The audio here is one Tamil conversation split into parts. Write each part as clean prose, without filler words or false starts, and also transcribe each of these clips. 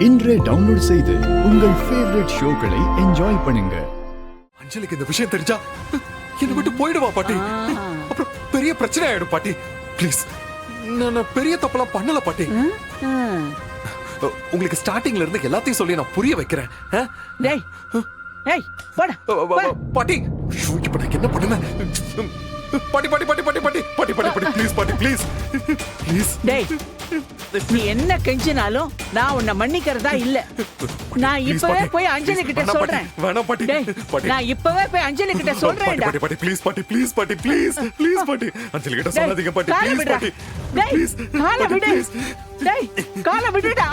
இன்றே டவுன்லோட் செய்து உங்கள் ஃபேவரட் ஷோக்களை என்ஜாய் பண்ணுங்க. அஞ்சலிக்கு இந்த விஷயம் தெரிஞ்சா என்னை விட்டு போயிடுவா பாட்டி. அப்புறம் பெரிய பிரச்சனை ஆயிடும் பாட்டி. ப்ளீஸ், நான் பெரிய தப்பெல்லாம் பண்ணல பாட்டி. உங்களுக்கு ஸ்டார்டிங்ல இருந்து எல்லாத்தையும் சொல்லி நான் புரிய வைக்கிறேன். டேய் ஏய் போடா பாட்டி, இப்ப நான் என்ன பண்ணுவேன்? பாட்டி பாட்டி பாட்டி பாட்டி பாட்டி பாட்டி பாட்டி பாட்டி ப்ளீஸ் பாட்டி ப்ளீஸ் ப்ளீஸ். டேய் நீ என்ன கெஞ்சினாலும் நான் உன்னை மன்னிக்கிறதா இல்ல. நான் இப்பவே போய் அஞ்சலி கிட்ட சொல்றேன். வேணாம் பாட்டி. நான் இப்பவே போய் அஞ்சலி கிட்ட சொல்றேன். பாட்டி பாட்டி ப்ளீஸ் பாட்டி ப்ளீஸ் பாட்டி ப்ளீஸ் ப்ளீஸ் பாட்டி அஞ்சலி கிட்ட சொல்லாதீங்க பாட்டி ப்ளீஸ் பாட்டி. டேய் காலை விடு. டேய் காலை விடுடா.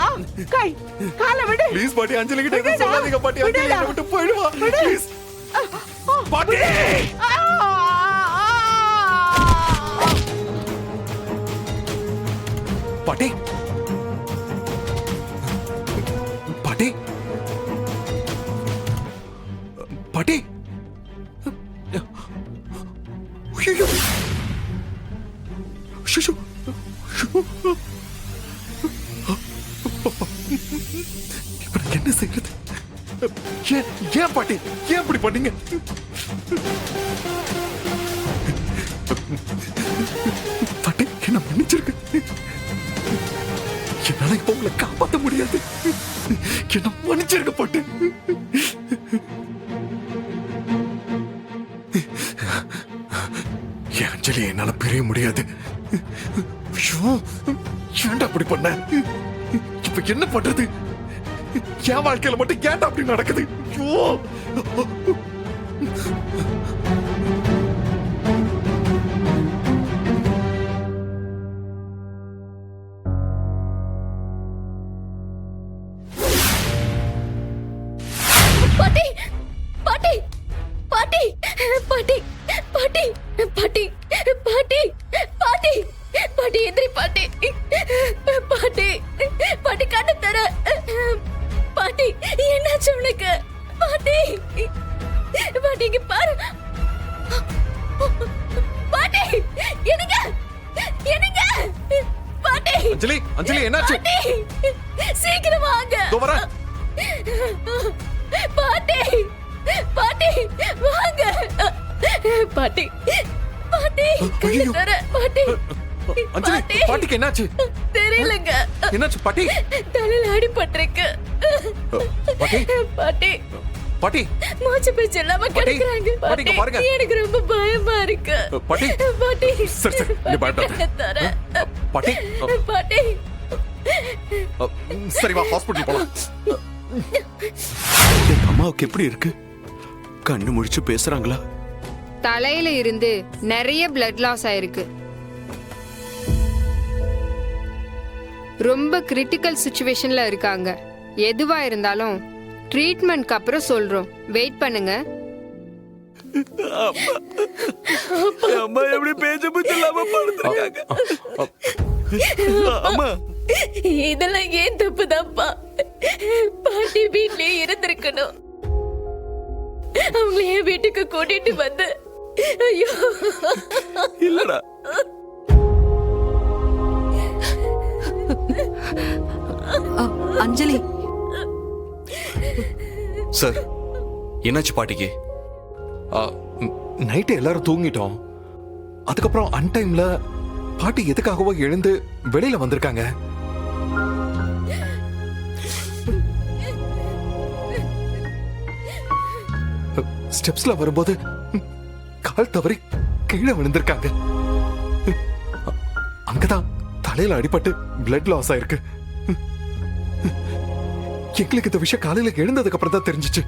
காலை விடு ப்ளீஸ் பாட்டி. அஞ்சலி கிட்ட சொல்லாதீங்க பாட்டி. அஞ்சலி என்னை விட்டு போயிடுவா ப்ளீஸ் பாட்டி. பாட்டி பாட்டி பாட்டி ஐயோ ஷூ இப்ப நான் என்ன செய்யறது? ஏன் பாட்டி ஏன் இப்படி பண்ணீங்க? பாட்டி என்ன மன்னிச்சிருக்க. என்னால இப்ப உங்களை காப்பாற்ற முடியாது. என்ன மன்னிச்சிருக்க பாட்டு. என் அஞ்சலி என்னால பிரிய முடியாது. ஏன்டா அப்படி பண்ண? இப்ப என்ன பண்றது? என் வாழ்க்கையில மட்டும் ஏன்டா அப்படி நடக்குது? பாட்டி பாட்டி பாட்டி பாட்டி பாட்டி பாட்டி பாட்டி பாட்டி பாட்டி எந்திரி பாட்டி. பாட்டி பாட்டி கண்ணு தர. பாட்டி என்னாச்சு உனக்கு? பாட்டி பாட்டி இங்க பாரு. பாட்டி என்னங்க என்னங்க பாட்டி. அஞ்சலி அஞ்சலி என்னாச்சு? சீக்கிரம் வாங்க. பாட்டி பாட்டி வாங்க. பாட்டி பாட்டி கண்ணு தர. பாட்டி அஞ்சலி பாட்டிக்கு என்னாச்சு? தெரியலங்க. என்னாச்சு பாட்டி? தலையில அடிபட்டிருக்கு. பாட்டி பாட்டி பாட்டி மூச்சு பேச்சு இல்லாம கிடக்குறாங்க. பாட்டி பாருங்க. எனக்கு ரொம்ப பயமா இருக்கு. பாட்டி பாட்டி சரி சரி நீ பயப்படாத. தர. பாட்டி பாட்டி சரி வா ஹாஸ்பிடல் போலாம். அம்மாவுக்கு எப்படி இருக்கு? கண்ணு முழிச்சு பேசுறாங்களா? தலையில இருந்து நிறைய பிளட் லாஸ் ஆயிருக்கு. ரொம்ப கிரிட்டிக்கல் சிச்சுவேஷன்ல இருக்காங்க. எதுவா இருந்தாலும் ட்ரீட்மெண்ட்க்கு அப்புறம் சொல்றோம். வெயிட் பண்ணுங்க. அம்மா எப்படி பேச்ச புத்தலாம படுத்துறாங்க? அம்மா இதெல்லாம் ஏன் தப்புதாப்பா? பாட்டி வீட்லயே இருந்திருக்கணும். அவங்கள என் வீட்டுக்கு கூட்டிட்டு வந்து. ஐயோ இல்லடா. அஞ்சலி சார் என்னாச்சு பாட்டிக்கு? நைட்டு எல்லாரும் தூங்கிட்டோம். அதுக்கப்புறம் அன்டைம்ல பாட்டி எதுக்காகவோ எழுந்து வெளியில வந்திருக்காங்க. ஸ்டெப்ஸ்ல வரும்போது கால் தவறி கீழே விழுந்திருக்காங்க. அங்கதான் தலையில அடிபட்டு பிளட் லாஸ் ஆயிருக்கு. எங்களுக்கு இந்த விஷயம் காலையில எழுந்ததுக்கு அப்புறம் தான் தெரிஞ்சிச்சு.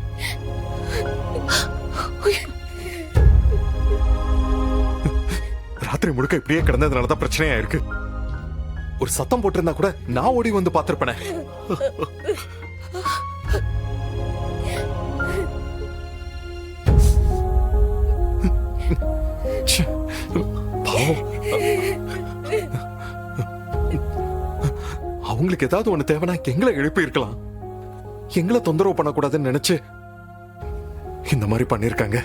ராத்திரி முழுக்க இப்படியே கிடந்ததுனாலதான் பிரச்சனையா இருக்கு. ஒரு சத்தம் போட்டிருந்தா கூட நான் ஓடி வந்து பார்த்திருப்பேனே. அவங்களுக்கு ஏதாவது ஒண்ணு தேவைன்னா எங்களை எழுப்பி இருக்கலாம். எங்களை தொந்தரவு பண்ணக்கூடாதுன்னு நினைச்சு இந்த மாதிரி பண்ணிருக்காங்க.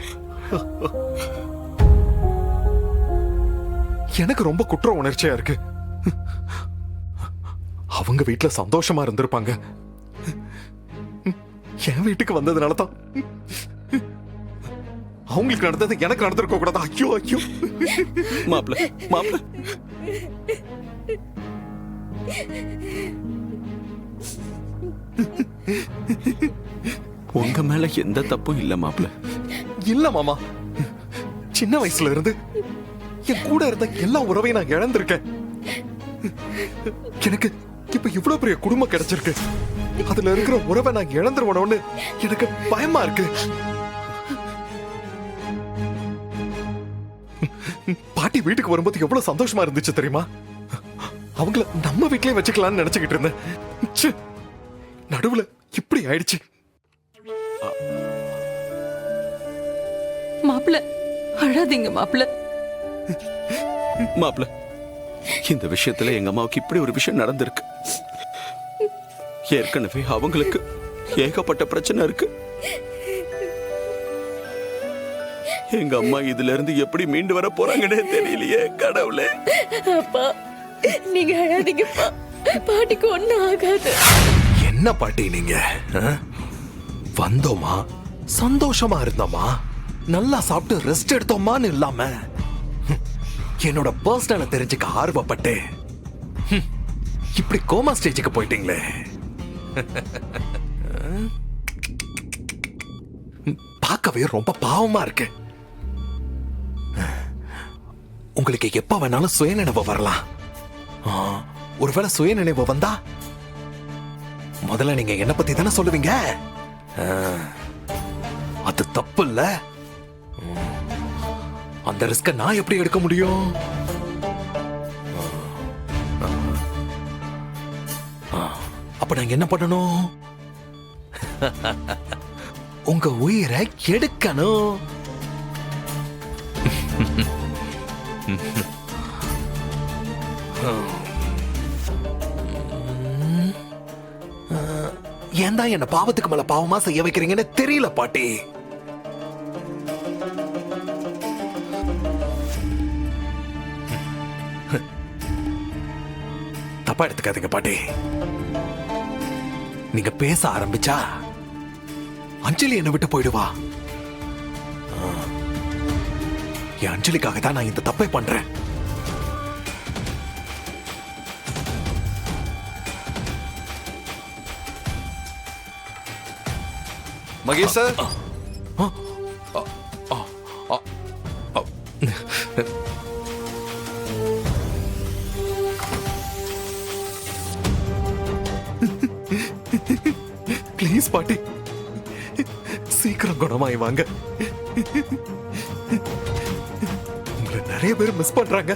எனக்கு ரொம்ப குற்ற உணர்ச்சியா இருக்கு. அவங்க வீட்டுல சந்தோஷமா இருந்திருப்பாங்க. என் வீட்டுக்கு வந்ததுனால தான் அவங்களுக்கு நடந்தது எனக்கு நடந்திருக்க கூடாது. ஐயோ ஐயோ. மாப்ள மாப்ள உங்க மேல எந்த தப்பும் இல்ல மாப்ள. இல்ல மாமா, சின்ன வயசுல இருந்து என் கூட இருந்த எல்லா உறவையும் நான் இழந்திருக்கேன். எனக்கு இப்ப இவ்வளவு பெரிய குடும்பம் கிடைச்சிருக்கு. அதுல இருக்கிற உறவை நான் இழந்துருவனோன்னு எனக்கு பயமா இருக்கு. பாட்டி வீட்டுக்கு வரும்போது எவ்வளவு சந்தோஷமா இருந்துச்சு தெரியுமா? அவங்கள நம்ம வீட்லயே வச்சுக்கலாம்னு நினைச்சுக்கிட்டு இருந்தேன். ச்சே, நடுவுல இப்படி ஆயிடுச்சு. மாப்பிள்ள அழாதீங்க மாப்பிள்ள. மாப்ள இந்த விஷயத்துல எங்க அம்மாவுக்கு இப்படி ஒரு விஷயம் நடந்திருக்கு. ஏற்கனவே அவங்களுக்கு ஏகப்பட்ட பிரச்சனை இருக்கு. எங்க அம்மா இதுல இருந்து எப்படி மீண்டு வர போறாங்கன்னே தெரியலையே கடவுளே. அப்பா நீங்க அழாதீங்கப்பா, பாட்டிக்கு ஒண்ணும் ஆகாது. என்ன பாட்டி நீங்க? வந்தோமா, சந்தோஷமா இருந்தோமா, நல்லா சாப்பிட்டு ரெஸ்ட் எடுத்தோமான்னு இல்லாம என்னோட பர்சனலை தெரிஞ்சுக்க ஆர்வப்பட்டு இப்படி கோமா ஸ்டேஜுக்கு போயிட்டீங்களே. பார்க்கவே ரொம்ப பாவமா இருக்கு. உங்களுக்கு எப்ப வேணாலும் சுயநினைவு வரலாம். ஒருவேளை சுயநினைவு வந்தா முதல்ல நீங்க என்ன பத்தி தானே சொல்லுவீங்க. அது தப்பு இல்ல. அந்த ரிஸ்க நான் எப்படி எடுக்க முடியும்? அப்ப நாங்க என்ன பண்ணணும்? உங்க உயிரை எடுக்கணும். ஏன் தான் என்ன பாவத்துக்கு மேல பாவமா செய்ய வைக்கிறீங்கன்னு தெரியல பாட்டி. தப்பா எடுத்துக்காதீங்க பாட்டி. நீங்க பேச ஆரம்பிச்சா அஞ்சலி என்னை விட்டு போயிடுவா. என் அஞ்சலிக்காக தான் நான் இந்த தப்பை பண்றேன். மகேஷ் சார், ப்ளீஸ் பாட்டி, சீக்கிரம் குணமாயி வாங்க. உங்களை நிறைய பேர் மிஸ் பண்றாங்க.